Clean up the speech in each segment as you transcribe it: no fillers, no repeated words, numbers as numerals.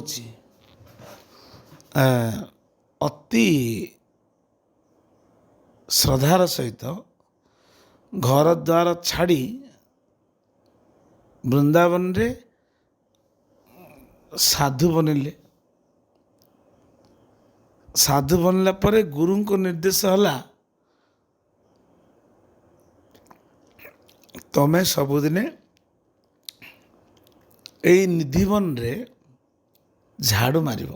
ହେଉଛି ଅତି ଶ୍ରଦ୍ଧାର ସହିତ ଘର ଦ୍ୱାର ଛାଡ଼ି ବୃନ୍ଦାବନରେ ସାଧୁ ବନିଲେ। ସାଧୁ ବନିଲା ପରେ ଗୁରୁଙ୍କ ନିର୍ଦ୍ଦେଶ ହେଲା, ତମେ ସବୁଦିନେ ଏଇ ନିଧିବନରେ ଝାଡ଼ୁ ମାରିବ।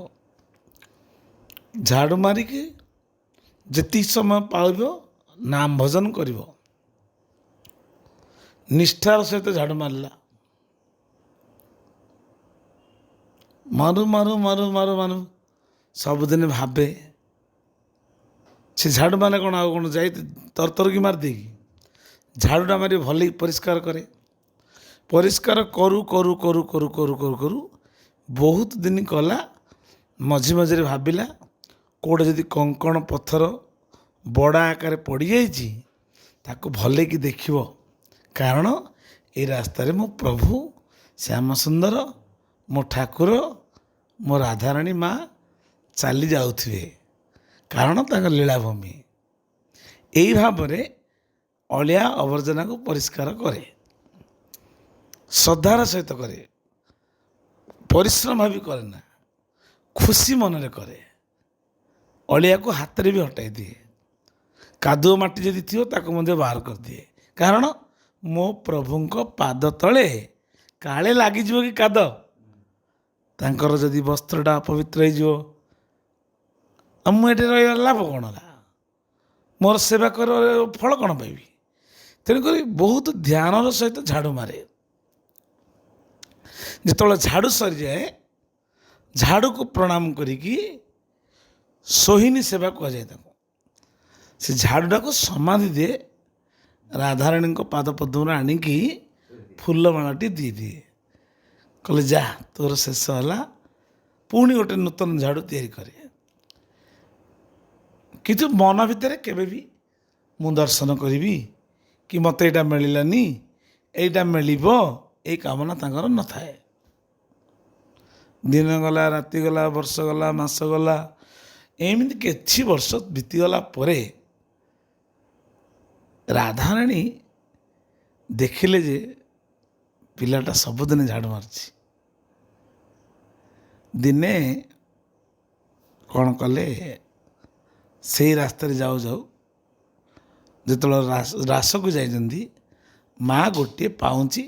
ଝାଡ଼ୁ ମାରିକି ଯେତିକି ସମୟ ପାଇବ ନାମ ଭଜନ କରିବ। ନିଷ୍ଠାର ସହିତ ଝାଡ଼ୁ ମାରିଲା। ମାରୁ ମାରୁ ମାରୁ ମାରୁ ମାରୁ ସବୁଦିନ ଭାବେ ସେ ଝାଡ଼ୁ ମାନେ କ'ଣ ଆଉ କ'ଣ ଯାଇ ତରତରକି ମାରିଦେଇକି ଝାଡ଼ୁଟା ମାରି ଭଲକି ପରିଷ୍କାର କରେ। ପରିଷ୍କାର କରୁ କରୁ କରୁ କରୁ କରୁ କରୁ କରୁ ବହୁତ ଦିନ କଲା। ମଝି ମଝିରେ ଭାବିଲା କେଉଁଟା ଯଦି କଙ୍କଣ ପଥର ବଡ଼ ଆକାରରେ ପଡ଼ିଯାଇଛି ତାକୁ ଭଲକି ଦେଖିବ, କାରଣ ଏଇ ରାସ୍ତାରେ ମୋ ପ୍ରଭୁ ଶ୍ୟାମ ସୁନ୍ଦର, ମୋ ଠାକୁର, ମୋ ରାଧାରାଣୀ ମା ଚାଲି ଯାଉଥିବେ, କାରଣ ତାଙ୍କ ଲୀଳାଭୂମି। ଏଇ ଭାବରେ ଅଳିଆ ଆବର୍ଜନାକୁ ପରିଷ୍କାର କରେ, ଶ୍ରଦ୍ଧାର ସହିତ କରେ, ପରିଶ୍ରମ ଭାବି କରେ ନା, ଖୁସି ମନରେ କରେ। ଅଳିଆକୁ ହାତରେ ବି ହଟାଇ ଦିଏ। କାଦୁଅ ମାଟି ଯଦି ଥିବ ତାକୁ ମଧ୍ୟ ବାହାର କରିଦିଏ, କାରଣ ମୋ ପ୍ରଭୁଙ୍କ ପାଦ ତଳେ କାଳେ ଲାଗିଯିବ କି କାଦ, ତାଙ୍କର ଯଦି ବସ୍ତ୍ରଟା ଅପବିତ୍ର ହେଇଯିବ ଆଉ ମୁଁ ଏଠି ରହିବାର ଲାଭ କ'ଣ ହେଲା? ମୋର ସେବା କରିବାର ଫଳ କ'ଣ ପାଇବି? ତେଣୁକରି ବହୁତ ଧ୍ୟାନର ସହିତ ଝାଡ଼ୁ ମାରେ। ଯେତେବେଳେ ଝାଡ଼ୁ ସରିଯାଏ, ଝାଡ଼ୁକୁ ପ୍ରଣାମ କରିକି ସୋହିନୀ ସେବା କୁହାଯାଏ ତାକୁ। ସେ ଝାଡ଼ୁଟାକୁ ସମାଧି ଦିଏ, ରାଧାରାଣୀଙ୍କ ପାଦ ପଦ୍ମରେ ଆଣିକି ଫୁଲମାଳଟି ଦେଇଦିଏ। କହିଲେ ଯା, ତୋର ଶେଷ ହେଲା, ପୁଣି ଗୋଟେ ନୂତନ ଝାଡ଼ୁ ତିଆରି କରେ। କିନ୍ତୁ ମନ ଭିତରେ କେବେ ବି ମୁଁ ଦର୍ଶନ କରିବି କି ମୋତେ ଏଇଟା ମିଳିଲାନି, ଏଇଟା ମିଳିବ, ଏଇ କାମନା ତାଙ୍କର ନଥାଏ। ଦିନ ଗଲା, ରାତି ଗଲା, ବର୍ଷ ଗଲା, ମାସ ଗଲା, ଏମିତି କିଛି ବର୍ଷ ବିତିଗଲା ପରେ ରାଧାରାଣୀ ଦେଖିଲେ ଯେ ପିଲାଟା ସବୁଦିନ ଝାଡ଼ୁ ମାରୁଛି। ଦିନେ କ'ଣ କଲେ, ସେଇ ରାସ୍ତାରେ ଯାଉ ଯାଉ ଯେତେବେଳେ ରାସକୁ ଯାଇଛନ୍ତି, ମା ଗୋଟିଏ ପାଉଁଛି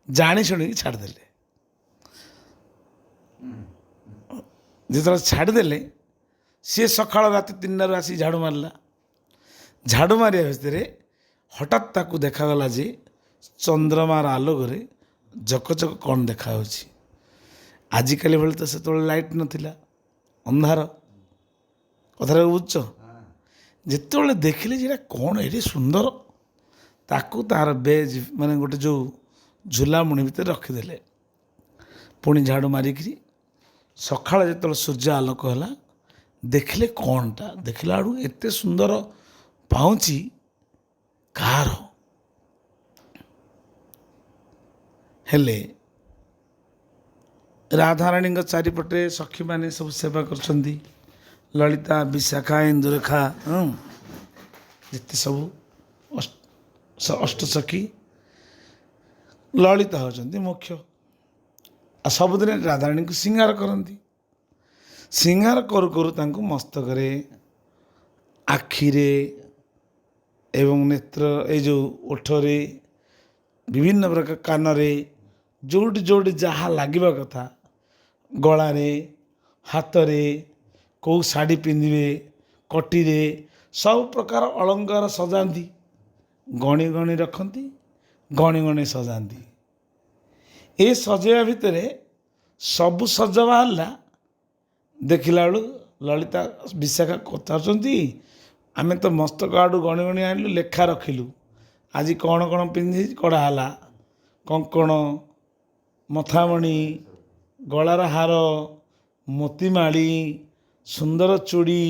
ଜାଣି ଶୁଣିକି ଛାଡ଼ିଦେଲେ। ଯେତେବେଳେ ଛାଡ଼ିଦେଲେ, ସିଏ ସକାଳ ରାତି 3ଟାରୁ ଆସି ଝାଡ଼ୁ ମାରିଲା। ଝାଡ଼ୁ ମାରିବା ଭିତରେ ହଠାତ୍ ତାକୁ ଦେଖାଗଲା ଯେ ଚନ୍ଦ୍ରମାର ଆଲୋକରେ ଜକଜକ କ'ଣ ଦେଖାଯାଉଛି। ଆଜିକାଲି ଭଳି ତ ସେତେବେଳେ ଲାଇଟ୍ ନଥିଲା, ଅନ୍ଧାର। କଥାଟା ବୁଝୁଛ? ଯେତେବେଳେ ଦେଖିଲେ ଯେ ଏଇଟା କ'ଣ ଏଠି ସୁନ୍ଦର, ତାକୁ ତାର ବେଜ୍ ମାନେ ଗୋଟେ ଯେଉଁ ଝୁଲାମୁଣି ଭିତରେ ରଖିଦେଲେ। ପୁଣି ଝାଡ଼ୁ ମାରିକିରି ସକାଳେ ଯେତେବେଳେ ସୂର୍ଯ୍ୟ ଆଲୋକ ହେଲା, ଦେଖିଲେ କ'ଣଟା, ଦେଖିଲା ବେଳକୁ ଏତେ ସୁନ୍ଦର ପାଉଁଛି କାହାର? ହେଲେ ରାଧାରାଣୀଙ୍କ ଚାରିପଟେ ସଖୀମାନେ ସବୁ ସେବା କରୁଛନ୍ତି। ଲଳିତା, ବିଶାଖା, ଇନ୍ଦୁରେଖା, ଯେତେ ସବୁ ଅଷ୍ଟସଖୀ, ଲଳିତା ହେଉଛନ୍ତି ମୁଖ୍ୟ। ଆଉ ସବୁଦିନ ରାଧାରାଣୀଙ୍କୁ ଶୃଙ୍ଗାର କରନ୍ତି। ଶୃଙ୍ଗାର କରୁ କରୁ ତାଙ୍କୁ ମସ୍ତକରେ, ଆଖିରେ ଏବଂ ନେତ୍ର, ଏଇ ଯେଉଁ ଓଠରେ, ବିଭିନ୍ନ ପ୍ରକାର କାନରେ, ଯେଉଁଠି ଯେଉଁଠି ଯାହା ଲାଗିବା କଥା, ଗଳାରେ, ହାତରେ, କେଉଁ ଶାଢ଼ୀ ପିନ୍ଧିବେ, କଟିରେ, ସବୁ ପ୍ରକାର ଅଳଙ୍କାର ସଜାନ୍ତି। ଗଣି ଗଣି ରଖନ୍ତି, ଗଣି ଗଣି ସଜାନ୍ତି। ଏ ସଜେଇବା ଭିତରେ ସବୁ ସଜ ବାହାରିଲା। ଦେଖିଲା ବେଳୁ ଲଳିତା, ବିଶାଖା କଥାଛନ୍ତି, ଆମେ ତ ମସ୍ତକ ଆଡ଼ୁ ଗଣି ଗଣି ଆଣିଲୁ, ଲେଖା ରଖିଲୁ, ଆଜି କ'ଣ କ'ଣ ପିନ୍ଧି କଢ଼ା ହେଲା। କଙ୍କଣ, ମଥାମଣି, ଗଳାର ହାର, ମୋତିମାଳି, ସୁନ୍ଦର ଚୁଡ଼ି,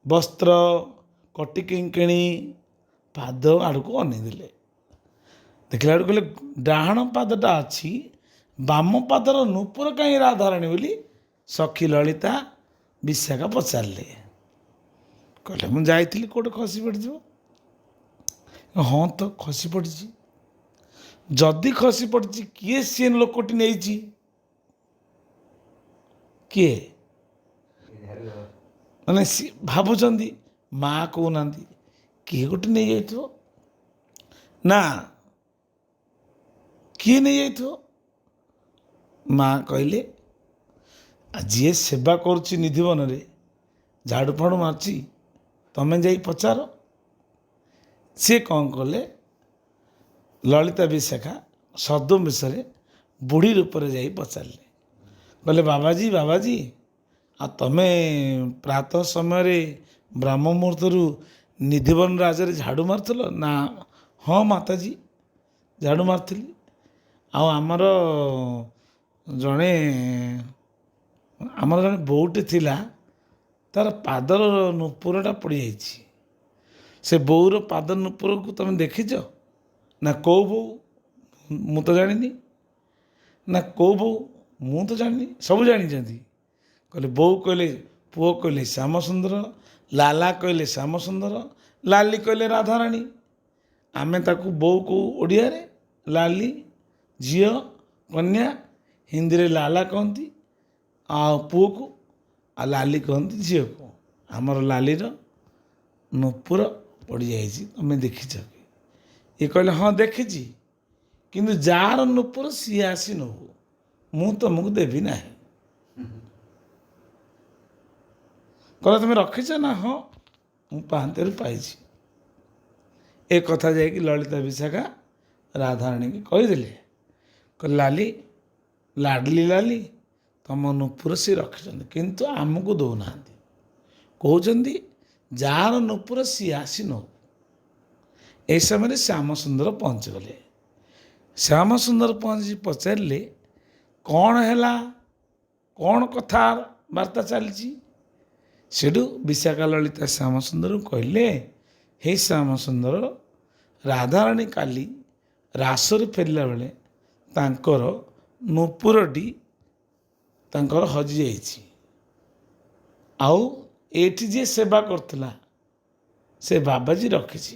ବସ୍ତ୍ର, କଟି କିଙ୍କିଣୀ, ପାଦ ଆଡ଼କୁ ଅନେଇ ଦେଲେ। ଦେଖିଲା ବେଳକୁ କହିଲେ ଡାହାଣ ପାଦଟା ଅଛି ବାମ ପାଦର ନୂପୁର କାହିଁ ରାଧାରାଣୀ ବୋଲି ସଖୀ ଲଳିତା ବିଶାଖା ପଚାରିଲେ। କହିଲେ ମୁଁ ଯାଇଥିଲି କେଉଁଠି ଖସି ପଡ଼ିଯିବ। ହଁ ତ ଖସି ପଡ଼ିଛି। ଯଦି ଖସି ପଡ଼ିଛି କିଏ ସିଏ ଲୋକଟି ନେଇଛି? କିଏ? ମାନେ ଭାବୁଛନ୍ତି, ମା କହୁନାହାନ୍ତି କିଏ ଗୋଟେ ନେଇଯାଇଥିବ। ନା, କିଏ ନେଇଯାଇଥିବ? ମା କହିଲେ ଯିଏ ସେବା କରୁଛି ନିଧିବନରେ, ଝାଡ଼ୁ ଫାଡ଼ୁ ମାରୁଛି, ତମେ ଯାଇ ପଚାର। ସିଏ କ'ଣ କଲେ, ଲଳିତା ବିଶାଖା ସଦ୍ମ ବିଷୟରେ ବୁଢ଼ୀ ରୂପରେ ଯାଇ ପଚାରିଲେ। କହିଲେ ବାବାଜୀ ଆଉ ତମେ ପ୍ରାତଃ ସମୟରେ ବ୍ରାହ୍ମ ମୁହୂର୍ତ୍ତରୁ ନିଧିବନ ରାଜରେ ଝାଡ଼ୁ ମାରୁଥିଲ? ନା, ହଁ ମାତାଜୀ ଝାଡ଼ୁ ମାରୁଥିଲି। ଆଉ ଜଣେ ଆମର ଜଣେ ବୋଉଟେ ଥିଲା, ତାର ପାଦର ନୂପୁରଟା ପଡ଼ିଯାଇଛି। ସେ ବୋଉର ପାଦ ନୂପୁରକୁ ତମେ ଦେଖିଛ? ନା କେଉଁ ବୋଉ? ମୁଁ ତ ଜାଣିନି। ନା କେଉଁ ବୋଉ? ମୁଁ ତ ଜାଣିନି। ସବୁ ଜାଣିଛନ୍ତି। କହିଲେ ବୋଉ କହିଲେ, ପୁଅ କହିଲେ ଶ୍ୟାମସୁନ୍ଦର, ଲାଲା କହିଲେ ଶ୍ୟାମସୁନ୍ଦର, ଲାଲି କହିଲେ ରାଧାରାଣୀ। ଆମେ ତାକୁ ବୋଉ କହୁ ଓଡ଼ିଆରେ, ଲାଲି ଝିଅ କନ୍ୟା, ହିନ୍ଦୀରେ ଲାଲା କହନ୍ତି ଆଉ ପୁଅକୁ, ଆଉ ଲାଲି କହନ୍ତି ଝିଅକୁ। ଆମର ଲାଲିର ନୂପୁର ପଡ଼ିଯାଇଛି, ତମେ ଦେଖିଛ କି? ଇଏ କହିଲେ ହଁ ଦେଖିଛି, କିନ୍ତୁ ଯାହାର ନୂପୁର ସିଏ ଆସି ନବୁ, ମୁଁ ତମକୁ ଦେବି ନାହିଁ। କହିଲେ ତମେ ରଖିଛ? ନା, ହଁ ମୁଁ ପାହାନ୍ତିଆରୁ ପାଇଛି। ଏ କଥା ଯାଇକି ଲଳିତା ବିଶାଖା ରାଧାରାଣୀକି କହିଦେଲେ। କହିଲେ ଲାଲି, ଲାଡଲି ଲାଲି, ତମ ନୂପୁର ସିଏ ରଖିଛନ୍ତି, କିନ୍ତୁ ଆମକୁ ଦେଉନାହାନ୍ତି। କହୁଛନ୍ତି ଯାହାର ନୂପୁର ସିଏ ଆସି ନଉ। ଏହି ସମୟରେ ଶ୍ୟାମସୁନ୍ଦର ପହଞ୍ଚିଗଲେ। ଶ୍ୟାମସୁନ୍ଦର ପହଞ୍ଚି ପଚାରିଲେ କ'ଣ ହେଲା, କ'ଣ କଥାବାର୍ତ୍ତା ଚାଲିଛି? ସେଠୁ ବିଶାଖା ଲଳିତା ଶ୍ୟାମସୁନ୍ଦରଙ୍କୁ କହିଲେ, ହେ ଶ୍ୟାମସୁନ୍ଦର, ରାଧାରାଣୀ କାଲି ରାସରୁ ଫେରିଲା ବେଳେ ତାଙ୍କର ନୂପୁରଟି ତାଙ୍କର ହଜିଯାଇଛି। ଆଉ ଏଇଠି ଯିଏ ସେବା କରୁଥିଲା ସେ ବାବାଜୀ ରଖିଛି,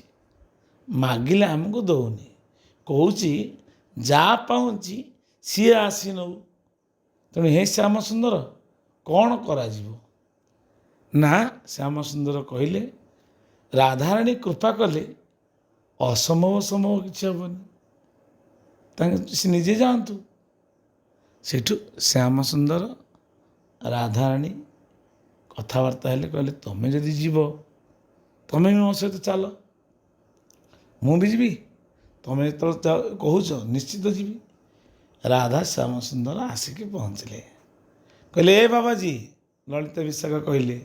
ମାଗିଲେ ଆମକୁ ଦଉନି, କହୁଛି ଯାହା ପାଉଛି ସିଏ ଆସି ନଉ। ତେଣୁ ହେ ଶ୍ୟାମସୁନ୍ଦର, କ'ଣ କରାଯିବ? ନା, ଶ୍ୟାମସୁନ୍ଦର କହିଲେ ରାଧାରାଣୀ କୃପା କଲେ ଅସମ୍ଭବ ସମ୍ଭବ କିଛି ହେବନି, ସେ ନିଜେ ଯାଆନ୍ତୁ। ସେଠୁ ଶ୍ୟାମସୁନ୍ଦର ରାଧାରାଣୀ କଥାବାର୍ତ୍ତା ହେଲେ। କହିଲେ ତମେ ଯଦି ଯିବ, ତମେ ବି ମୋ ସହିତ ଚାଲ, ମୁଁ ବି ଯିବି। ତମେ ଯେତେବେଳେ କହୁଛ ନିଶ୍ଚିତ ଯିବି। ରାଧା ଶ୍ୟାମସୁନ୍ଦର ଆସିକି ପହଞ୍ଚିଲେ। କହିଲେ ଏ ବାବାଜୀ, ଲଳିତା ବିଶାଖା କହିଲେ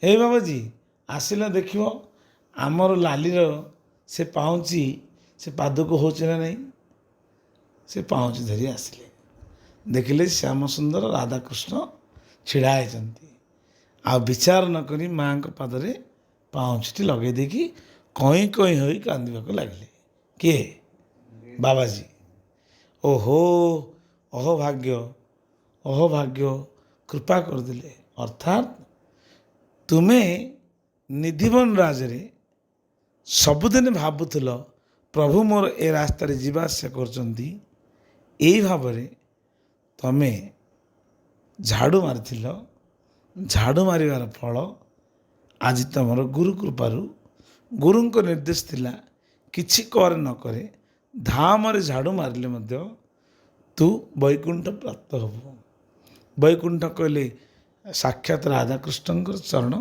ଏ ବାବାଜୀ ଆସିଲେ ଦେଖିବ ଆମର ଲାଲିର ସେ ପାଉଁଛି ସେ ପାଦକୁ ହେଉଛି ନା ନାହିଁ। ସେ ପାଉଁଛି ଧରି ଆସିଲେ। ଦେଖିଲେ ଶ୍ୟାମସୁନ୍ଦର ରାଧାକୃଷ୍ଣ ଛିଡ଼ା ହେଇଛନ୍ତି। ଆଉ ବିଚାର ନ କରି ମାଆଙ୍କ ପାଦରେ ପାଉଁଛିଟି ଲଗେଇ ଦେଇକି କଇଁ କଇଁ ହୋଇ କାନ୍ଦିବାକୁ ଲାଗିଲେ। କିଏ? ବାବାଜୀ। ଓହୋ, ଅହୋଭାଗ୍ୟ, ଅହୋଭାଗ୍ୟ, କୃପା କରିଦେଲେ। ଅର୍ଥାତ୍ ତୁମେ ନିଧିବନ ରାଜରେ ସବୁଦିନ ଭାବୁଥିଲ ପ୍ରଭୁ ମୋର ଏ ରାସ୍ତାରେ ଯିବା ଆସିବା କରୁଛନ୍ତି, ଏଇ ଭାବରେ ତମେ ଝାଡ଼ୁ ମାରିଥିଲ। ଝାଡ଼ୁ ମାରିବାର ଫଳ ଆଜି ତମର ଗୁରୁ କୃପାରୁ, ଗୁରୁଙ୍କ ନିର୍ଦ୍ଦେଶ ଥିଲା କିଛି କରେ ନ କରେ ଧାମରେ ଝାଡ଼ୁ ମାରିଲେ ମଧ୍ୟ ତୁ ବୈକୁଣ୍ଠ ପ୍ରାପ୍ତ ହେବୁ। ବୈକୁଣ୍ଠ କହିଲେ ସାକ୍ଷାତ ରାଧାକୃଷ୍ଣଙ୍କର ଚରଣ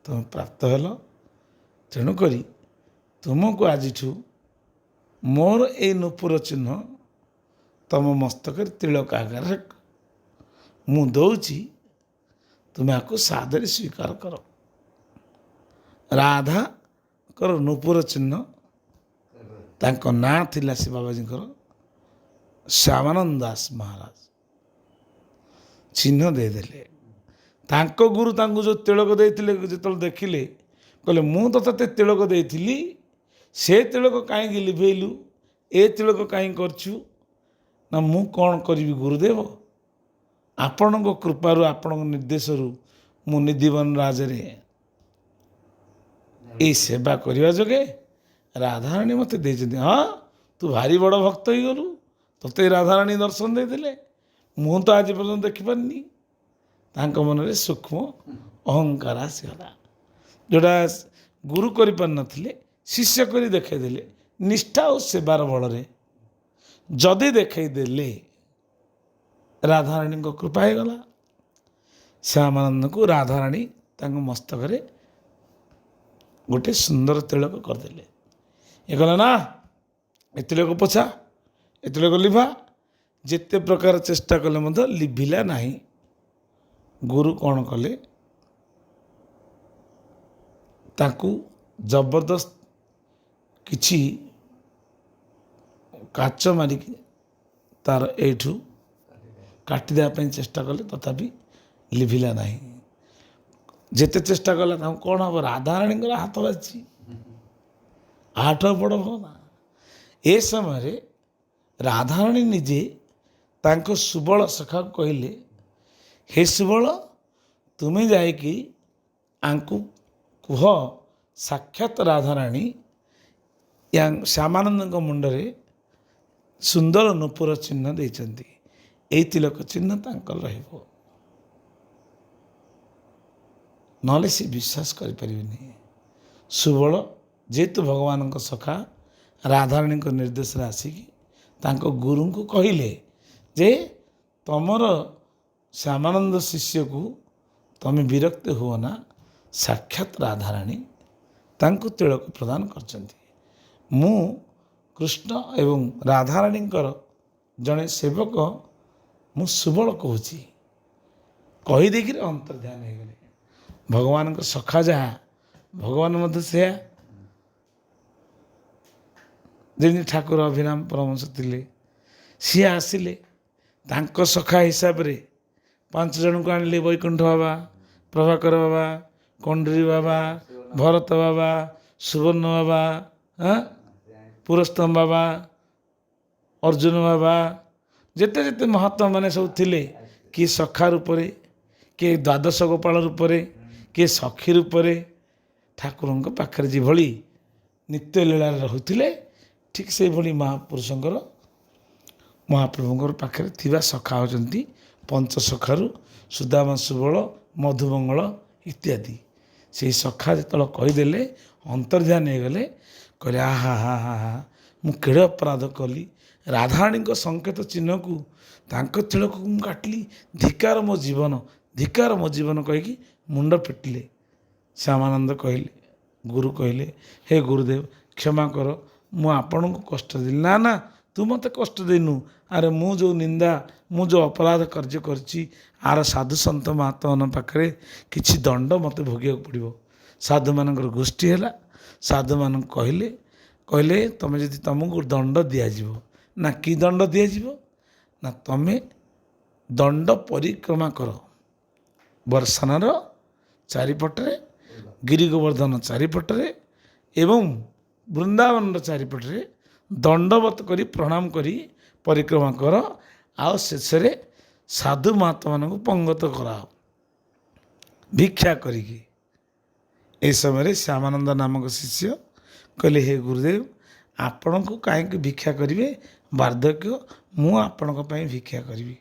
ତୁମେ ପ୍ରାପ୍ତ ହେଲ। ତେଣୁକରି ତୁମକୁ ଆଜିଠୁ ମୋର ଏଇ ନୂପୁର ଚିହ୍ନ ତମ ମସ୍ତକରେ ତିଳକ ଆକାରରେ ମୁଁ ଦେଉଛି, ତୁମେ ଆକୁ ସାଦରେ ସ୍ୱୀକାର କର। ରାଧାଙ୍କର ନୂପୁର ଚିହ୍ନ, ତାଙ୍କ ନାଁ ଥିଲା ସେ ବାବାଜୀଙ୍କର ଶ୍ୟାମାନନ୍ଦ ଦାସ ମହାରାଜ। ଚିହ୍ନ ଦେଇଦେଲେ। ତାଙ୍କ ଗୁରୁ ତାଙ୍କୁ ଯେଉଁ ତିଳକ ଦେଇଥିଲେ, ଯେତେବେଳେ ଦେଖିଲେ କହିଲେ ମୁଁ ତ ତତେ ତିଳକ ଦେଇଥିଲି, ସେ ତିଳକ କାହିଁକି ଲିଭେଇଲୁ, ଏ ତିଳକ କାହିଁକି କରିଛୁ? ନା ମୁଁ କ'ଣ କରିବି ଗୁରୁଦେବ, ଆପଣଙ୍କ କୃପାରୁ ଆପଣଙ୍କ ନିର୍ଦ୍ଦେଶରୁ ମୁଁ ନିଧିବନ ରାଜରେ ଏଇ ସେବା କରିବା ଯୋଗେ ରାଧାରାଣୀ ମୋତେ ଦେଇଛନ୍ତି। ହଁ, ତୁ ଭାରି ବଡ଼ ଭକ୍ତ ହେଇଗଲୁ, ତୋତେ ରାଧାରାଣୀ ଦର୍ଶନ ଦେଇଥିଲେ, ମୁଁ ତ ଆଜି ପର୍ଯ୍ୟନ୍ତ ଦେଖିପାରିନି। ତାଙ୍କ ମନରେ ସୂକ୍ଷ୍ମ ଅହଙ୍କାର ଆସିଗଲା। ଯେଉଁଟା ଗୁରୁ କରିପାରିନଥିଲେ ଶିଷ୍ୟ କରି ଦେଖାଇଦେଲେ। ନିଷ୍ଠା ଓ ସେବାର ବଳରେ ଯଦି ଦେଖାଇଦେଲେ, ରାଧାରାଣୀଙ୍କ କୃପା ହେଇଗଲା। ଶ୍ୟାମାନନ୍ଦଙ୍କୁ ରାଧାରାଣୀ ତାଙ୍କ ମସ୍ତକରେ ଗୋଟେ ସୁନ୍ଦର ତିଳକ କରିଦେଲେ। ଏ କହିଲା ନା, ଏ ତିଳକ ପୋଛା, ଏ ତିଳକ ଲିଭା। ଯେତେ ପ୍ରକାର ଚେଷ୍ଟା କଲେ ମଧ୍ୟ ଲିଭିଲା ନାହିଁ। ଗୁରୁ କ'ଣ କଲେ, ତାଙ୍କୁ ଜବରଦସ୍ତ କିଛି କାଚ ମାରିକି ତାର ଏଇଠୁ କାଟିଦେବା ପାଇଁ ଚେଷ୍ଟା କଲେ, ତଥାପି ଲିଭିଲା ନାହିଁ। ଯେତେ ଚେଷ୍ଟା କଲା ତାଙ୍କୁ କ'ଣ ହେବ, ରାଧାରାଣୀଙ୍କର ହାତ ବାଜିଛି, ଆଠ ବଡ଼ ଭଗବାନ। ଏ ସମୟରେ ରାଧାରାଣୀ ନିଜେ ତାଙ୍କ ସୁବଳ ସଖାକୁ କହିଲେ, ହେ ସୁବଳ, ତୁମେ ଯାଇକି ଆଙ୍କୁ କୁହ ସାକ୍ଷାତ ରାଧାରାଣୀ ଶ୍ୟାମାନନ୍ଦଙ୍କ ମୁଣ୍ଡରେ ସୁନ୍ଦର ନୂପୁର ଚିହ୍ନ ଦେଇଛନ୍ତି, ଏଇ ତିଳକ ଚିହ୍ନ ତାଙ୍କର ରହିବ। ନହେଲେ ସେ ବିଶ୍ୱାସ କରିପାରିବେନି। ସୁବଳ ଯେହେତୁ ଭଗବାନଙ୍କ ସଖା, ରାଧାରାଣୀଙ୍କ ନିର୍ଦ୍ଦେଶରେ ଆସିକି ତାଙ୍କ ଗୁରୁଙ୍କୁ କହିଲେ ଯେ ତମର ଶ୍ୟାମାନନ୍ଦ ଶିଷ୍ୟକୁ ତମେ ବିରକ୍ତ ହୁଅ ନା, ସାକ୍ଷାତ ରାଧାରାଣୀ ତାଙ୍କୁ ତିଳକ ପ୍ରଦାନ କରିଛନ୍ତି। ମୁଁ କୃଷ୍ଣ ଏବଂ ରାଧାରାଣୀଙ୍କର ଜଣେ ସେବକ, ମୁଁ ସୁବଳ କହୁଛି। କହିଦେଇକିରି ଅନ୍ତର୍ଧ୍ୟାନ ହେଇଗଲେ। ଭଗବାନଙ୍କ ସଖା ଯାହା, ଭଗବାନ ମଧ୍ୟ ସେୟା। ଯେମିତି ଠାକୁର ଅଭିରାମ ପରମହଂସ ଥିଲେ, ସିଏ ଆସିଲେ ତାଙ୍କ ସଖା ହିସାବରେ 5 ଜଣଙ୍କୁ ଆଣିଲେ। ବୈକୁଣ୍ଠ ବାବା, ପ୍ରଭାକର ବାବା, କଣ୍ଡରୀ ବାବା, ଭରତ ବାବା, ସୁବର୍ଣ୍ଣ ବାବା, ପୁରସ୍ତମ ବାବା, ଅର୍ଜୁନ ବାବା, ଯେତେ ଯେତେ ମହାତ୍ମା ମାନେ ସବୁ ଥିଲେ, କିଏ ସଖା ରୂପରେ, କିଏ ଦ୍ୱାଦଶ ଗୋପାଳ ରୂପରେ, କିଏ ସଖୀ ରୂପରେ ଠାକୁରଙ୍କ ପାଖରେ ଯେଭଳି ନିତ୍ୟ ଲୀଳାରେ ରହୁଥିଲେ, ଠିକ୍ ସେଇଭଳି ମହାପ୍ରଭୁଙ୍କର ପାଖରେ ଥିବା ସଖା ହେଉଛନ୍ତି ପଞ୍ଚସଖାରୁ ସୁଦାମ, ସୁବଳ, ମଧୁମଙ୍ଗଳ ଇତ୍ୟାଦି। ସେଇ ସଖା ଯେତେବେଳେ କହିଦେଲେ, ଅନ୍ତର୍ଧ୍ୟାନ ହେଇଗଲେ, କହିଲେ ଆହା ହା ହା ହା, ମୁଁ କେଡ଼େ ଅପରାଧ କଲି। ରାଧାରାଣୀଙ୍କ ସଂକେତ ଚିହ୍ନକୁ, ତାଙ୍କ ତିଳକକୁ ମୁଁ କାଟିଲି। ଧିକାର ମୋ ଜୀବନ, ଧିକାର ମୋ ଜୀବନ କହିକି ମୁଣ୍ଡ ପିଟିଲେ। ଶ୍ୟାମାନନ୍ଦ କହିଲେ, ଗୁରୁ କହିଲେ, ହେ ଗୁରୁଦେବ କ୍ଷମା କର, ମୁଁ ଆପଣଙ୍କୁ କଷ୍ଟ ଦେଲି। ନା ନା, ତୁ ମୋତେ କଷ୍ଟ ଦେଇନୁ। ଆରେ ମୁଁ ଯେଉଁ ନିନ୍ଦା, ମୁଁ ଯେଉଁ ଅପରାଧ କାର୍ଯ୍ୟ କରିଛି, ଆର ସାଧୁସନ୍ଥ ମହାତ୍ମାମାନଙ୍କ ପାଖରେ କିଛି ଦଣ୍ଡ ମୋତେ ଭୋଗିବାକୁ ପଡ଼ିବ। ସାଧୁମାନଙ୍କର ଗୋଷ୍ଠୀ ହେଲା। ସାଧୁମାନଙ୍କୁ କହିଲେ ତମେ ଯଦି ତମକୁ ଦଣ୍ଡ ଦିଆଯିବ, ନା କି ଦଣ୍ଡ ଦିଆଯିବ, ନା ତମେ ଦଣ୍ଡ ପରିକ୍ରମା କର। ବର୍ଷାନାର ଚାରିପଟରେ, ଗିରି ଗୋବର୍ଦ୍ଧନ ଚାରିପଟରେ ଏବଂ ବୃନ୍ଦାବନର ଚାରିପଟରେ ଦଣ୍ଡବତ କରି ପ୍ରଣାମ କରି ପରିକ୍ରମା କର। ଆଉ ଶେଷରେ ସାଧୁ ମହାତ୍ମାମାନଙ୍କୁ ପଙ୍ଗତ କରାଅ ଭିକ୍ଷା କରିକି। ଏ ସମୟରେ ଶ୍ୟାମାନନ୍ଦ ନାମକ ଶିଷ୍ୟ କହିଲେ, ହେ ଗୁରୁଦେବ, ଆପଣଙ୍କୁ କାହିଁକି ଭିକ୍ଷା କରିବେ, ବାର୍ଦ୍ଧକ୍ୟ, ମୁଁ ଆପଣଙ୍କ ପାଇଁ ଭିକ୍ଷା କରିବି।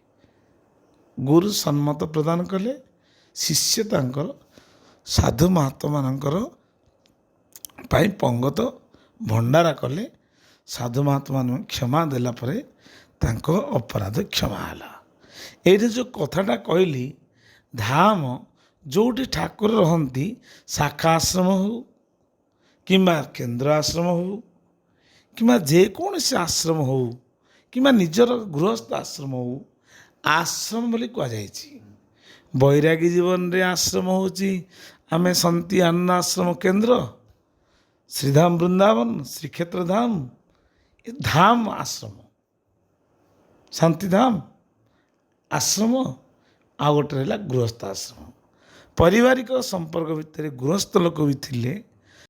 ଗୁରୁ ସମ୍ମତ ପ୍ରଦାନ କଲେ। ଶିଷ୍ୟ ତାଙ୍କର ସାଧୁ ମହାତ୍ମାମାନଙ୍କର ପାଇଁ ପଙ୍ଗତ ଭଣ୍ଡାରା କଲେ। ସାଧୁ ମହାତ୍ମାମାନଙ୍କୁ କ୍ଷମା ଦେଲା ପରେ ତାଙ୍କ ଅପରାଧ କ୍ଷମା ହେଲା। ଏଇଠି ଯେଉଁ କଥାଟା କହିଲି, ଧାମ ଯେଉଁଠି ଠାକୁର ରହନ୍ତି, ଶାଖା ଆଶ୍ରମ ହେଉ କିମ୍ବା କେନ୍ଦ୍ର ଆଶ୍ରମ ହେଉ କିମ୍ବା ଯେକୌଣସି ଆଶ୍ରମ ହେଉ କିମ୍ବା ନିଜର ଗୃହସ୍ଥ ଆଶ୍ରମ ହେଉ, ଆଶ୍ରମ ବୋଲି କୁହାଯାଇଛି। ବୈରାଗୀ ଜୀବନରେ ଆଶ୍ରମ ହେଉଛି ଆମେ ଶାନ୍ତି ଆନନ୍ଦ ଆଶ୍ରମ କେନ୍ଦ୍ର, ଶ୍ରୀଧାମ ବୃନ୍ଦାବନ, ଶ୍ରୀକ୍ଷେତ୍ର ଧାମ, ଏ ଧାମ ଆଶ୍ରମ, ଶାନ୍ତିଧାମ ଆଶ୍ରମ, ଆଉ ଗୋଟେ ରହିଲା ଗୃହସ୍ଥ ଆଶ୍ରମ। ପାରିବାରିକ ସମ୍ପର୍କ ଭିତରେ ଗୃହସ୍ଥ ଲୋକ ବି ଥିଲେ